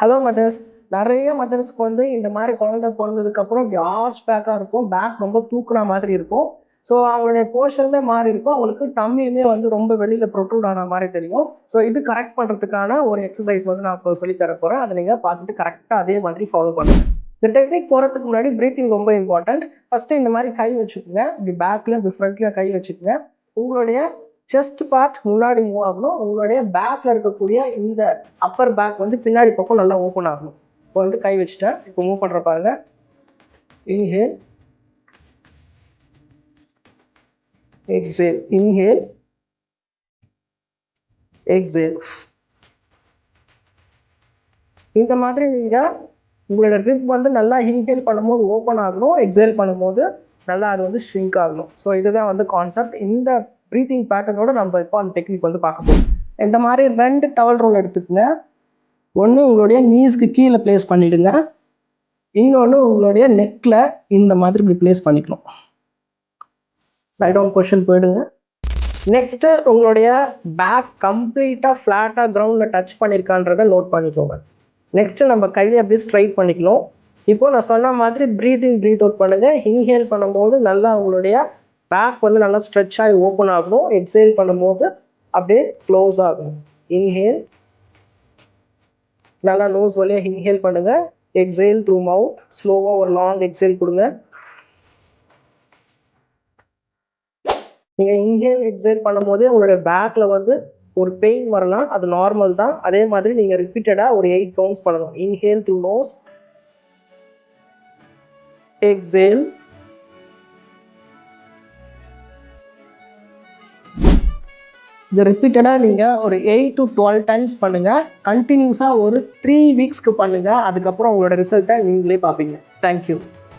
Hello mothers. நிறைய மதர்ஸ்க்கு வந்து இந்த மாதிரி குழந்தை பிறந்ததுக்கப்புறம் இப்படி ஆர்ச் பேக்காக இருக்கும், பேக் ரொம்ப தூக்குற மாதிரி இருக்கும். ஸோ அவங்களுடைய போர்ஷனுமே மாறி இருக்கும், அவங்களுக்கு டம்மியுமே வந்து ரொம்ப வெளியில் ப்ரொட்ரூட் ஆன மாதிரி தெரியும். ஸோ இது கரெக்ட் பண்ணுறதுக்கான ஒரு எக்ஸசைஸ் வந்து நான் இப்போ சொல்லி தர போகிறேன். அதை நீங்கள் பார்த்துட்டு கரெக்டாக அதே மாதிரி ஃபாலோ பண்ணுங்கள். இந்த டெக்னிக் போகிறதுக்கு முன்னாடி ப்ரீத்திங் ரொம்ப இம்பார்ட்டன்ட். ஃபஸ்ட்டு இந்த மாதிரி கை வச்சுக்கோங்க, இப்படி பேக்கில் இப்படி ஃப்ரண்ட்டில் கை வச்சுக்கோங்க. உங்களுடைய செஸ்ட் பார்ட் முன்னாடி மூவ் ஆகணும், உங்களுடைய பேக்கில் இருக்கக்கூடிய இந்த அப்பர் பேக் வந்து பின்னாடி பக்கம் நல்லா ஓப்பன் ஆகணும். இப்போ வந்து கை வச்சுட்டேன், இப்போ மூவ் பண்ணுற பாருங்க. Inhale, exhale, inhale, exhale. இந்த மாதிரி நீங்கள் உங்களோட ரிப் வந்து நல்லா இன்ஹேல் பண்ணும்போது ஓப்பன் ஆகணும், எக்ஸேல் பண்ணும்போது நல்லா அது வந்து ஷ்ரிங்க் ஆகணும். ஸோ இதுதான் வந்து கான்செப்ட். இந்த ப்ரீத்திங் பேட்டர்னோட நம்ம இப்போ அந்த டெக்னிக் வந்து பார்க்க போகிறோம். இந்த மாதிரி 2 டவல் ரோல் எடுத்துக்கங்க. ஒன்று உங்களுடைய நீஸ்க்கு கீழே பிளேஸ் பண்ணிவிடுங்க, இன்னொன்று உங்களுடைய நெக்கில் இந்த மாதிரி இப்படி பிளேஸ் பண்ணிக்கணும். லை டவுன் பொசிஷன் போயிடுங்க. நெக்ஸ்ட்டு உங்களுடைய பேக் கம்ப்ளீட்டாக ஃப்ளாட்டாக கிரவுண்டில் டச் பண்ணியிருக்கான்றதை நோட் பண்ணிக்கோங்க. நெக்ஸ்ட்டு நம்ம கையை அப்படியே ஸ்ட்ரைட் பண்ணிக்கணும். இப்போது நான் சொன்ன மாதிரி ப்ரீத் அவுட் பண்ணுங்கள். இன்ஹேல் பண்ணும்போது நல்லா உங்களுடைய பேக் வந்து நல்லா ஸ்ட்ரெச் ஆகி ஓப்பன் ஆகணும், எக்ஸேல் பண்ணும்போது அப்படியே க்ளோஸ் ஆகணும். இன்ஹேல், நல்லா நோஸ் வழியாக இன்ஹேல் பண்ணுங்கள், எக்ஸேல் த்ரூ மவுத். ஸ்லோவாக ஒரு லாங் எக்ஸேல் கொடுங்க. நீங்கள் இன்ஹேல் எக்ஸேல் பண்ணும்போது உங்களுடைய பேக்கில் வந்து ஒரு பெயின் வரலாம், அது நார்மல் தான். அதே மாதிரி நீங்கள் ரிப்பீட்டடாக ஒரு 8 கவுண்ட்ஸ் பண்ணணும். Inhale through nose, exhale. இதை ரிப்பீட்டடாக நீங்கள் ஒரு 8 to 12 டைம்ஸ் பண்ணுங்கள். கண்டினியூஸாக ஒரு 3 வீக்ஸ்க்கு பண்ணுங்கள். அதுக்கப்புறம் உங்களோட ரிசல்ட்டை நீங்களே பார்ப்பீங்க. தேங்க்யூ.